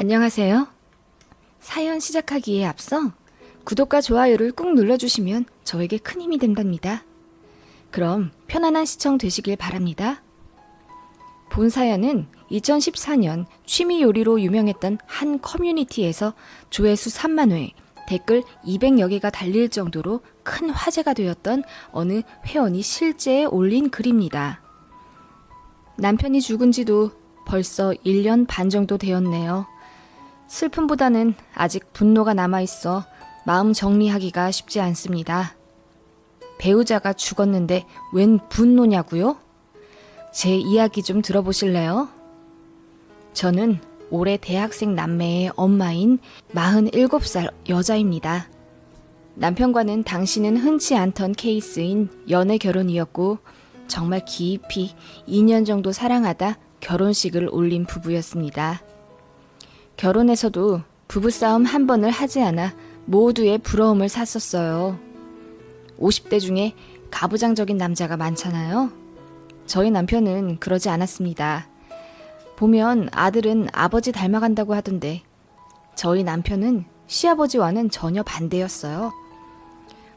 안녕하세요. 사연 시작하기에 앞서 구독과 좋아요를 꾹 눌러주시면 저에게 큰 힘이 된답니다. 그럼 편안한 시청 되시길 바랍니다. 본 사연은 2014년 취미 요리로 유명했던 한 커뮤니티에서 조회수 3만 회, 댓글 200여 개가 달릴 정도로 큰 화제가 되었던 어느 회원이 실제에 올린 글입니다. 남편이 죽은 지도 벌써 1년 반 정도 되었네요. 슬픔보다는 아직 분노가 남아있어 마음 정리하기가 쉽지 않습니다. 배우자가 죽었는데 웬 분노냐고요? 제 이야기 좀 들어보실래요? 저는 올해 대학생 남매의 엄마인 47살 여자입니다. 남편과는 당시는 흔치 않던 케이스인 연애 결혼이었고 정말 깊이 2년 정도 사랑하다 결혼식을 올린 부부였습니다. 결혼에서도 부부싸움 한 번을 하지 않아 모두의 부러움을 샀었어요. 50대 중에 가부장적인 남자가 많잖아요. 저희 남편은 그러지 않았습니다. 보면 아들은 아버지 닮아간다고 하던데 저희 남편은 시아버지와는 전혀 반대였어요.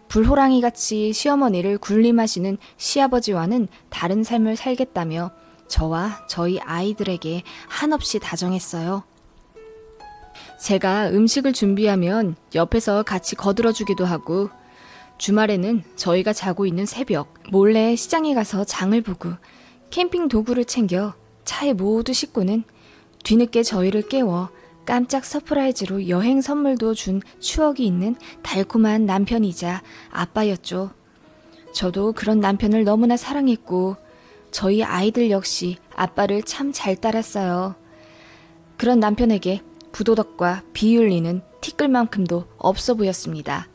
불호랑이같이 시어머니를 군림하시는 시아버지와는 다른 삶을 살겠다며 저와 저희 아이들에게 한없이 다정했어요. 제가 음식을 준비하면 옆에서 같이 거들어주기도 하고 주말에는 저희가 자고 있는 새벽 몰래 시장에 가서 장을 보고 캠핑 도구를 챙겨 차에 모두 싣고는 뒤늦게 저희를 깨워 깜짝 서프라이즈로 여행 선물도 준 추억이 있는 달콤한 남편이자 아빠였죠. 저도 그런 남편을 너무나 사랑했고 저희 아이들 역시 아빠를 참 잘 따랐어요. 그런 남편에게 부도덕과 비윤리는 티끌만큼도 없어 보였습니다.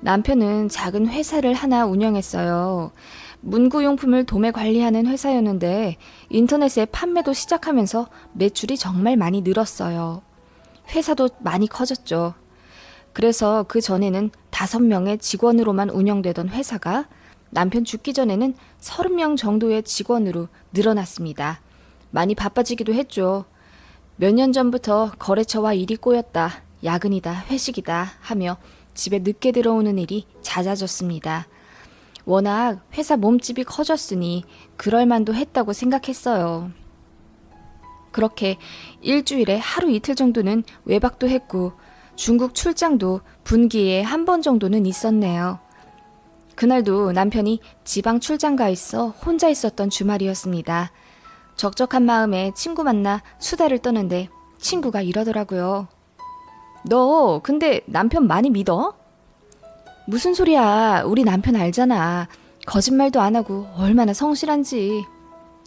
남편은 작은 회사를 하나 운영했어요. 문구용품을 도매 관리하는 회사였는데 인터넷에 판매도 시작하면서 매출이 정말 많이 늘었어요. 회사도 많이 커졌죠. 그래서 그 전에는 5명의 직원으로만 운영되던 회사가 남편 죽기 전에는 30명 정도의 직원으로 늘어났습니다. 많이 바빠지기도 했죠. 몇 년 전부터 거래처와 일이 꼬였다, 야근이다, 회식이다 하며 집에 늦게 들어오는 일이 잦아졌습니다. 워낙 회사 몸집이 커졌으니 그럴만도 했다고 생각했어요. 그렇게 일주일에 하루 이틀 정도는 외박도 했고 중국 출장도 분기에 한 번 정도는 있었네요. 그날도 남편이 지방 출장 가 있어 혼자 있었던 주말이었습니다. 적적한 마음에 친구 만나 수다를 떠는데 친구가 이러더라고요. 너 근데 남편 많이 믿어? 무슨 소리야. 우리 남편 알잖아. 거짓말도 안 하고 얼마나 성실한지.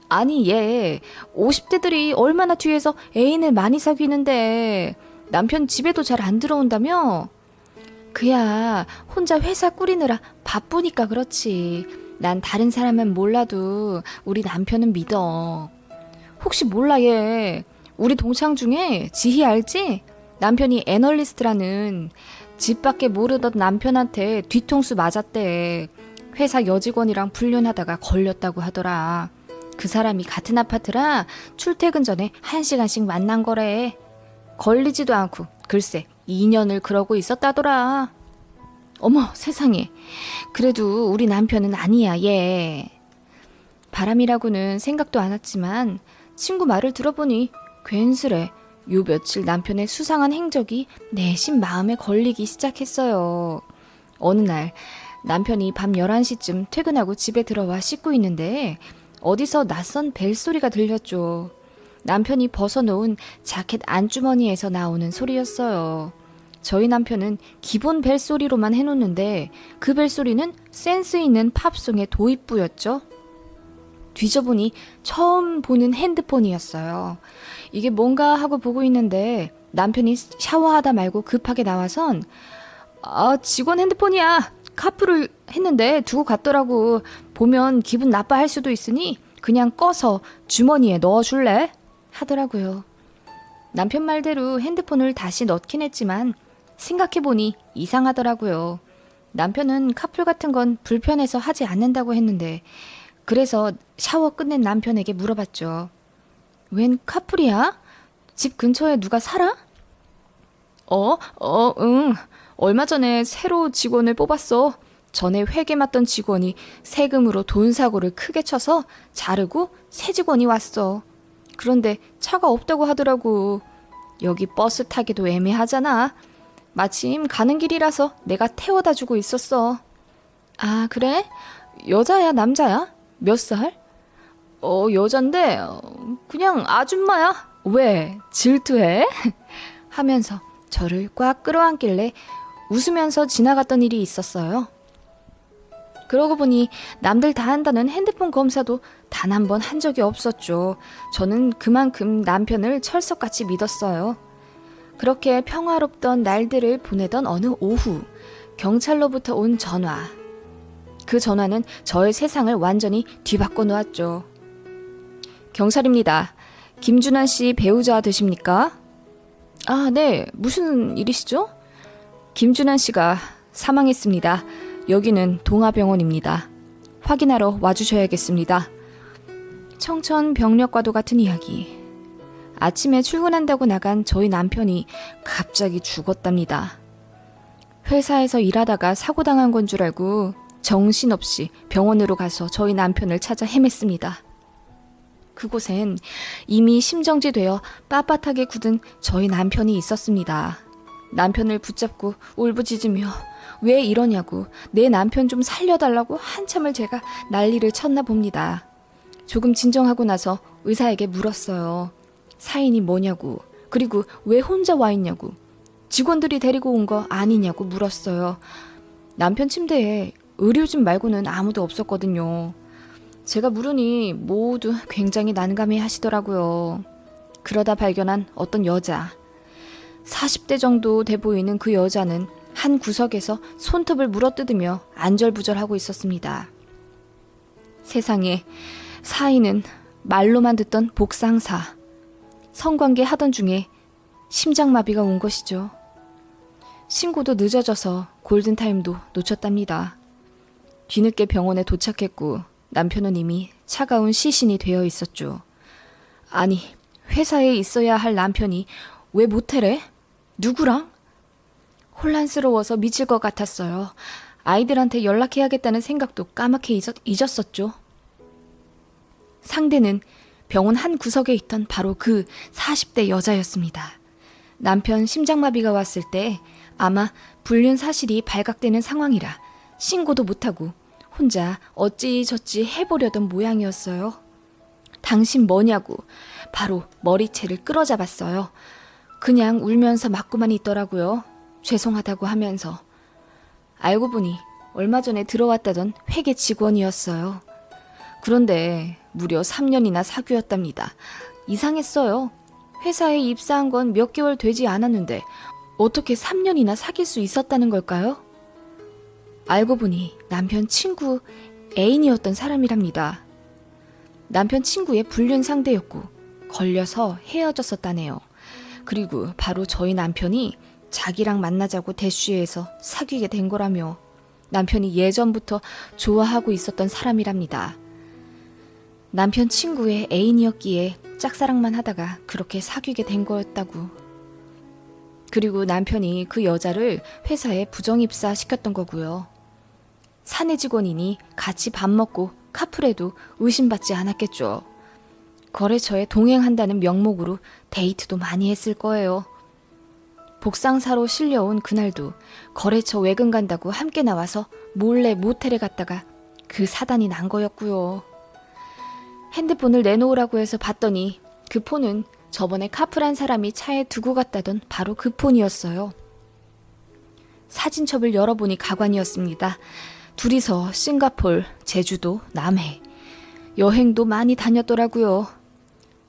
아니 얘 50대들이 얼마나 뒤에서 애인을 많이 사귀는데 남편 집에도 잘 안 들어온다며? 그야 혼자 회사 꾸리느라 바쁘니까 그렇지. 난 다른 사람은 몰라도 우리 남편은 믿어. 혹시 몰라 얘. 우리 동창 중에 지희 알지? 남편이 애널리스트라는 집 밖에 모르던 남편한테 뒤통수 맞았대. 회사 여직원이랑 불륜하다가 걸렸다고 하더라. 그 사람이 같은 아파트라 출퇴근 전에 1시간씩 만난 거래. 걸리지도 않고 글쎄 2년을 그러고 있었다더라. 어머 세상에. 그래도 우리 남편은 아니야 얘. 바람이라고는 생각도 않았지만 친구 말을 들어보니 괜스레 요 며칠 남편의 수상한 행적이 내심 마음에 걸리기 시작했어요. 어느 날 남편이 밤 11시쯤 퇴근하고 집에 들어와 씻고 있는데 어디서 낯선 벨소리가 들렸죠. 남편이 벗어놓은 자켓 안주머니에서 나오는 소리였어요. 저희 남편은 기본 벨소리로만 해놓는데 그 벨소리는 센스 있는 팝송의 도입부였죠. 뒤져보니 처음 보는 핸드폰이었어요. 이게 뭔가 하고 보고 있는데 남편이 샤워하다 말고 급하게 나와선 직원 핸드폰이야. 카풀을 했는데 두고 갔더라고. 보면 기분 나빠할 수도 있으니 그냥 꺼서 주머니에 넣어줄래? 하더라고요. 남편 말대로 핸드폰을 다시 넣긴 했지만 생각해보니 이상하더라고요. 남편은 카풀 같은 건 불편해서 하지 않는다고 했는데 그래서 샤워 끝낸 남편에게 물어봤죠. 웬 카풀이야? 집 근처에 누가 살아? 응. 얼마 전에 새로 직원을 뽑았어. 전에 회계 맡던 직원이 세금으로 돈 사고를 크게 쳐서 자르고 새 직원이 왔어. 그런데 차가 없다고 하더라고. 여기 버스 타기도 애매하잖아. 마침 가는 길이라서 내가 태워다 주고 있었어. 아, 그래? 여자야, 남자야? 몇 살? 여잔데 그냥 아줌마야. 왜? 질투해? 하면서 저를 꽉 끌어안길래 웃으면서 지나갔던 일이 있었어요. 그러고 보니 남들 다 한다는 핸드폰 검사도 단 한 번 한 적이 없었죠. 저는 그만큼 남편을 철석같이 믿었어요. 그렇게 평화롭던 날들을 보내던 어느 오후, 경찰로부터 온 전화. 그 전화는 저의 세상을 완전히 뒤바꿔 놓았죠. 경찰입니다. 김준환 씨 배우자 되십니까? 아, 네. 무슨 일이시죠? 김준환 씨가 사망했습니다. 여기는 동아병원입니다. 확인하러 와주셔야겠습니다. 청천벽력과도 같은 이야기. 아침에 출근한다고 나간 저희 남편이 갑자기 죽었답니다. 회사에서 일하다가 사고당한 건 줄 알고 정신없이 병원으로 가서 저희 남편을 찾아 헤맸습니다. 그곳엔 이미 심정지되어 빳빳하게 굳은 저희 남편이 있었습니다. 남편을 붙잡고 울부짖으며 왜 이러냐고, 내 남편 좀 살려달라고 한참을 제가 난리를 쳤나 봅니다. 조금 진정하고 나서 의사에게 물었어요. 사인이 뭐냐고, 그리고 왜 혼자 와 있냐고, 직원들이 데리고 온 거 아니냐고 물었어요. 남편 침대에 의료진 말고는 아무도 없었거든요. 제가 물으니 모두 굉장히 난감해 하시더라고요. 그러다 발견한 어떤 여자. 40대 정도 돼 보이는 그 여자는 한 구석에서 손톱을 물어뜯으며 안절부절하고 있었습니다. 세상에, 사인은 말로만 듣던 복상사. 성관계 하던 중에 심장마비가 온 것이죠. 신고도 늦어져서 골든타임도 놓쳤답니다. 뒤늦게 병원에 도착했고 남편은 이미 차가운 시신이 되어 있었죠. 아니, 회사에 있어야 할 남편이 왜 모텔에? 누구랑? 혼란스러워서 미칠 것 같았어요. 아이들한테 연락해야겠다는 생각도 까맣게 잊었었죠. 상대는 병원 한 구석에 있던 바로 그 40대 여자였습니다. 남편 심장마비가 왔을 때 아마 불륜 사실이 발각되는 상황이라 신고도 못하고 혼자 어찌저찌 해보려던 모양이었어요. 당신 뭐냐고 바로 머리채를 끌어잡았어요. 그냥 울면서 맞고만 있더라고요. 죄송하다고 하면서. 알고 보니 얼마 전에 들어왔다던 회계 직원이었어요. 그런데 무려 3년이나 사귀었답니다. 이상했어요. 회사에 입사한 건 몇 개월 되지 않았는데 어떻게 3년이나 사귈 수 있었다는 걸까요? 알고 보니 남편 친구 애인이었던 사람이랍니다. 남편 친구의 불륜 상대였고 걸려서 헤어졌었다네요. 그리고 바로 저희 남편이 자기랑 만나자고 대쉬해서 사귀게 된 거라며 남편이 예전부터 좋아하고 있었던 사람이랍니다. 남편 친구의 애인이었기에 짝사랑만 하다가 그렇게 사귀게 된 거였다고. 그리고 남편이 그 여자를 회사에 부정입사 시켰던 거고요. 사내 직원이니 같이 밥 먹고 카풀해도 의심받지 않았겠죠. 거래처에 동행한다는 명목으로 데이트도 많이 했을 거예요. 복상사로 실려온 그날도 거래처 외근 간다고 함께 나와서 몰래 모텔에 갔다가 그 사단이 난 거였고요. 핸드폰을 내놓으라고 해서 봤더니 그 폰은 저번에 카풀한 사람이 차에 두고 갔다던 바로 그 폰이었어요. 사진첩을 열어보니 가관이었습니다. 둘이서 싱가폴, 제주도, 남해 여행도 많이 다녔더라고요.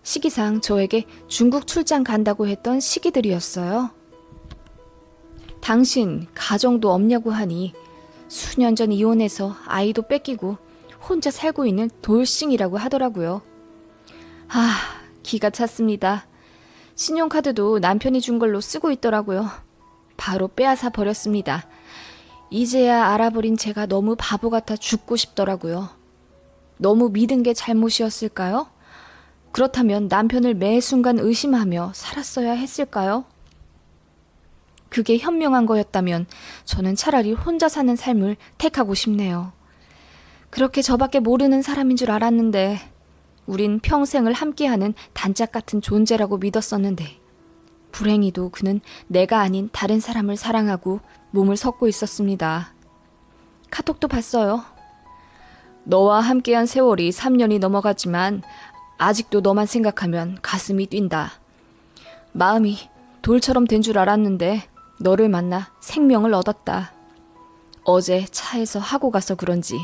시기상 저에게 중국 출장 간다고 했던 시기들이었어요. 당신 가정도 없냐고 하니 수년 전 이혼해서 아이도 뺏기고 혼자 살고 있는 돌싱이라고 하더라고요. 기가 찼습니다. 신용카드도 남편이 준 걸로 쓰고 있더라고요. 바로 빼앗아 버렸습니다. 이제야 알아버린 제가 너무 바보 같아 죽고 싶더라고요. 너무 믿은 게 잘못이었을까요? 그렇다면 남편을 매 순간 의심하며 살았어야 했을까요? 그게 현명한 거였다면 저는 차라리 혼자 사는 삶을 택하고 싶네요. 그렇게 저밖에 모르는 사람인 줄 알았는데 우린 평생을 함께하는 단짝 같은 존재라고 믿었었는데 불행히도 그는 내가 아닌 다른 사람을 사랑하고 몸을 섞고 있었습니다. 카톡도 봤어요. 너와 함께한 세월이 3년이 넘어갔지만 아직도 너만 생각하면 가슴이 뛴다. 마음이 돌처럼 된 줄 알았는데 너를 만나 생명을 얻었다. 어제 차에서 하고 가서 그런지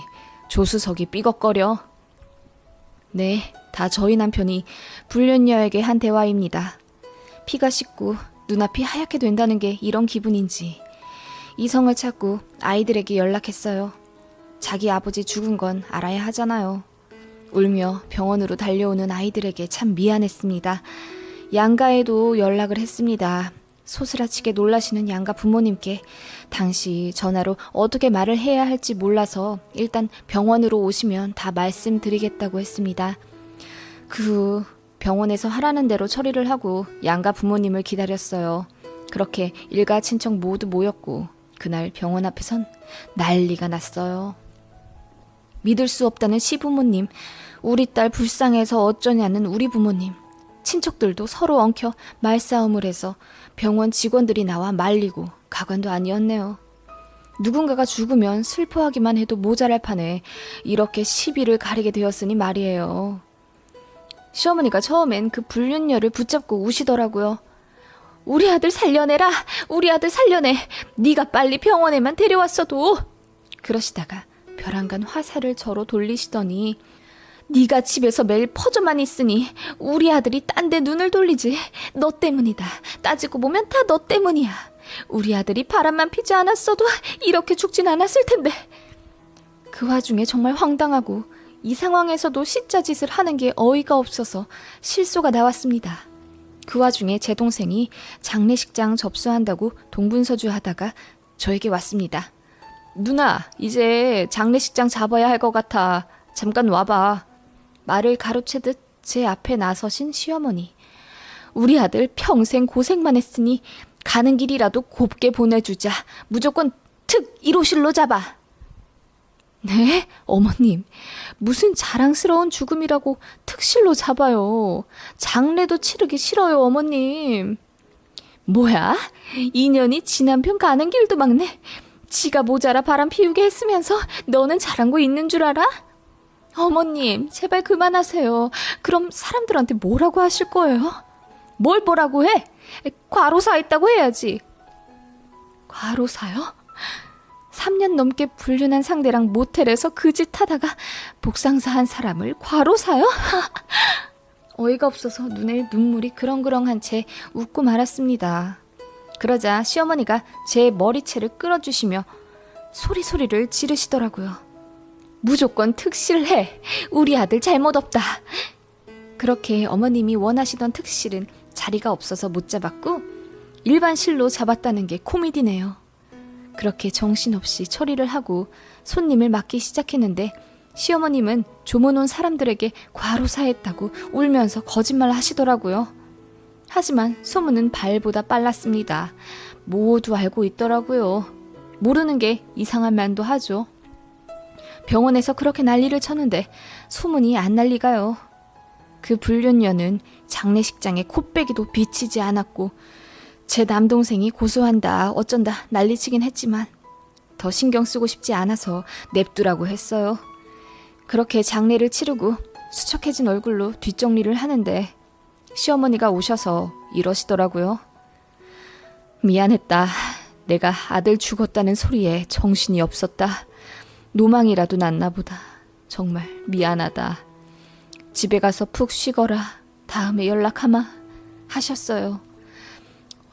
조수석이 삐걱거려. 네, 다 저희 남편이 불륜녀에게 한 대화입니다. 피가 식고 눈앞이 하얗게 된다는 게 이런 기분인지 이성을 찾고 아이들에게 연락했어요. 자기 아버지 죽은 건 알아야 하잖아요. 울며 병원으로 달려오는 아이들에게 참 미안했습니다. 양가에도 연락을 했습니다. 소스라치게 놀라시는 양가 부모님께 당시 전화로 어떻게 말을 해야 할지 몰라서 일단 병원으로 오시면 다 말씀드리겠다고 했습니다. 그 후 병원에서 하라는 대로 처리를 하고 양가 부모님을 기다렸어요. 그렇게 일가 친척 모두 모였고 그날 병원 앞에선 난리가 났어요. 믿을 수 없다는 시부모님, 우리 딸 불쌍해서 어쩌냐는 우리 부모님, 친척들도 서로 엉켜 말싸움을 해서 병원 직원들이 나와 말리고 가관도 아니었네요. 누군가가 죽으면 슬퍼하기만 해도 모자랄 판에 이렇게 시비를 가리게 되었으니 말이에요. 시어머니가 처음엔 그 불륜녀를 붙잡고 우시더라고요. 우리 아들 살려내라! 우리 아들 살려내! 네가 빨리 병원에만 데려왔어도! 그러시다가 벼랑간 화살을 저로 돌리시더니 네가 집에서 매일 퍼져만 있으니 우리 아들이 딴 데 눈을 돌리지. 너 때문이다. 따지고 보면 다 너 때문이야. 우리 아들이 바람만 피지 않았어도 이렇게 죽진 않았을 텐데. 그 와중에 정말 황당하고 이 상황에서도 시짜짓을 하는 게 어이가 없어서 실소가 나왔습니다. 그 와중에 제 동생이 장례식장 접수한다고 동분서주 하다가 저에게 왔습니다. 누나, 이제 장례식장 잡아야 할 것 같아. 잠깐 와봐. 말을 가로채듯 제 앞에 나서신 시어머니. 우리 아들 평생 고생만 했으니 가는 길이라도 곱게 보내주자. 무조건 특 1호실로 잡아. 네? 어머님, 무슨 자랑스러운 죽음이라고 특실로 잡아요. 장례도 치르기 싫어요, 어머님. 뭐야? 인연이 지남편 가는 길도 막네. 지가 모자라 바람 피우게 했으면서 너는 잘한 거 있는 줄 알아? 어머님, 제발 그만하세요. 그럼 사람들한테 뭐라고 하실 거예요? 뭘 뭐라고 해? 과로사했다고 해야지. 과로사요? 3년 넘게 불륜한 상대랑 모텔에서 그 짓 하다가 복상사한 사람을 과로사요? 어이가 없어서 눈에 눈물이 그렁그렁한 채 웃고 말았습니다. 그러자 시어머니가 제 머리채를 끌어주시며 소리소리를 지르시더라고요. 무조건 특실해. 우리 아들 잘못 없다. 그렇게 어머님이 원하시던 특실은 자리가 없어서 못 잡았고 일반실로 잡았다는 게 코미디네요. 그렇게 정신없이 처리를 하고 손님을 맡기 시작했는데 시어머님은 조문 온 사람들에게 과로사했다고 울면서 거짓말 하시더라고요. 하지만 소문은 발보다 빨랐습니다. 모두 알고 있더라고요. 모르는 게 이상한 만도 하죠. 병원에서 그렇게 난리를 쳤는데 소문이 안 날 리가요. 그 불륜녀는 장례식장에 코빼기도 비치지 않았고 제 남동생이 고소한다 어쩐다 난리치긴 했지만 더 신경 쓰고 싶지 않아서 냅두라고 했어요. 그렇게 장례를 치르고 수척해진 얼굴로 뒷정리를 하는데 시어머니가 오셔서 이러시더라고요. 미안했다. 내가 아들 죽었다는 소리에 정신이 없었다. 노망이라도 났나 보다. 정말 미안하다. 집에 가서 푹 쉬거라. 다음에 연락하마 하셨어요.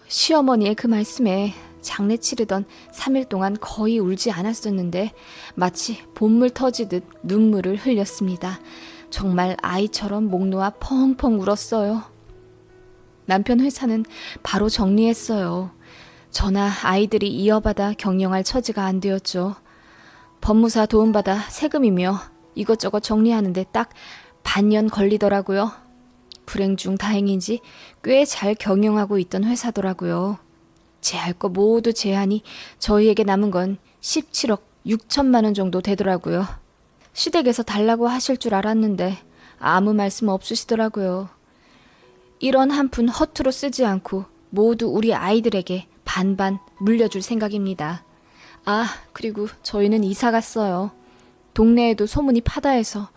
시어머니의 그 말씀에 장례 치르던 3일 동안 거의 울지 않았었는데 마치 봇물 터지듯 눈물을 흘렸습니다. 정말 아이처럼 목 놓아 펑펑 울었어요. 남편 회사는 바로 정리했어요. 저나 아이들이 이어받아 경영할 처지가 안 되었죠. 법무사 도움받아 세금이며 이것저것 정리하는데 딱 반년 걸리더라고요. 불행 중 다행인지 꽤 잘 경영하고 있던 회사더라고요. 제할 거 모두 제하니 저희에게 남은 건 17억 6천만 원 정도 되더라고요. 시댁에서 달라고 하실 줄 알았는데 아무 말씀 없으시더라고요. 이런 한 푼 허투루 쓰지 않고 모두 우리 아이들에게 반반 물려줄 생각입니다. 아, 그리고 저희는 이사 갔어요. 동네에도 소문이 파다해서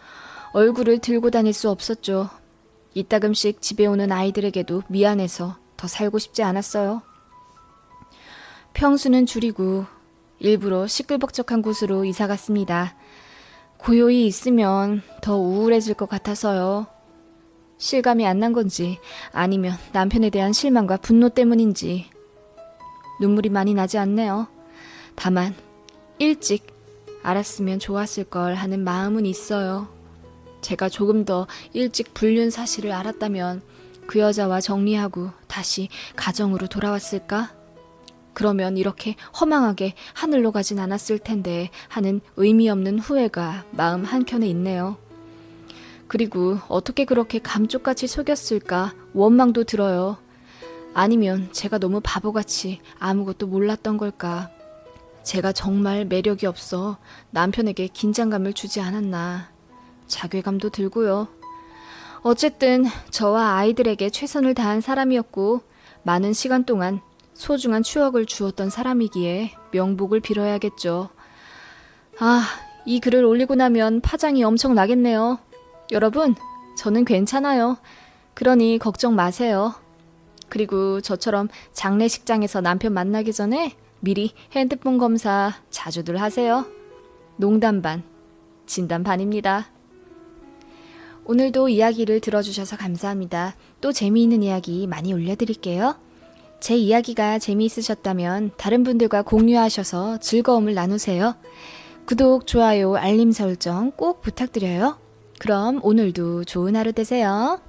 얼굴을 들고 다닐 수 없었죠. 이따금씩 집에 오는 아이들에게도 미안해서 더 살고 싶지 않았어요. 평수는 줄이고 일부러 시끌벅적한 곳으로 이사 갔습니다. 고요히 있으면 더 우울해질 것 같아서요. 실감이 안 난 건지 아니면 남편에 대한 실망과 분노 때문인지 눈물이 많이 나지 않네요. 다만 일찍 알았으면 좋았을 걸 하는 마음은 있어요. 제가 조금 더 일찍 불륜 사실을 알았다면 그 여자와 정리하고 다시 가정으로 돌아왔을까? 그러면 이렇게 허망하게 하늘로 가진 않았을 텐데 하는 의미 없는 후회가 마음 한켠에 있네요. 그리고 어떻게 그렇게 감쪽같이 속였을까 원망도 들어요. 아니면 제가 너무 바보같이 아무것도 몰랐던 걸까? 제가 정말 매력이 없어 남편에게 긴장감을 주지 않았나? 자괴감도 들고요. 어쨌든 저와 아이들에게 최선을 다한 사람이었고 많은 시간 동안 소중한 추억을 주었던 사람이기에 명복을 빌어야겠죠. 아, 이 글을 올리고 나면 파장이 엄청 나겠네요. 여러분, 저는 괜찮아요. 그러니 걱정 마세요. 그리고 저처럼 장례식장에서 남편 만나기 전에 미리 핸드폰 검사 자주들 하세요. 농담 반, 진담 반입니다. 오늘도 이야기를 들어주셔서 감사합니다. 또 재미있는 이야기 많이 올려드릴게요. 제 이야기가 재미있으셨다면 다른 분들과 공유하셔서 즐거움을 나누세요. 구독, 좋아요, 알림 설정 꼭 부탁드려요. 그럼 오늘도 좋은 하루 되세요.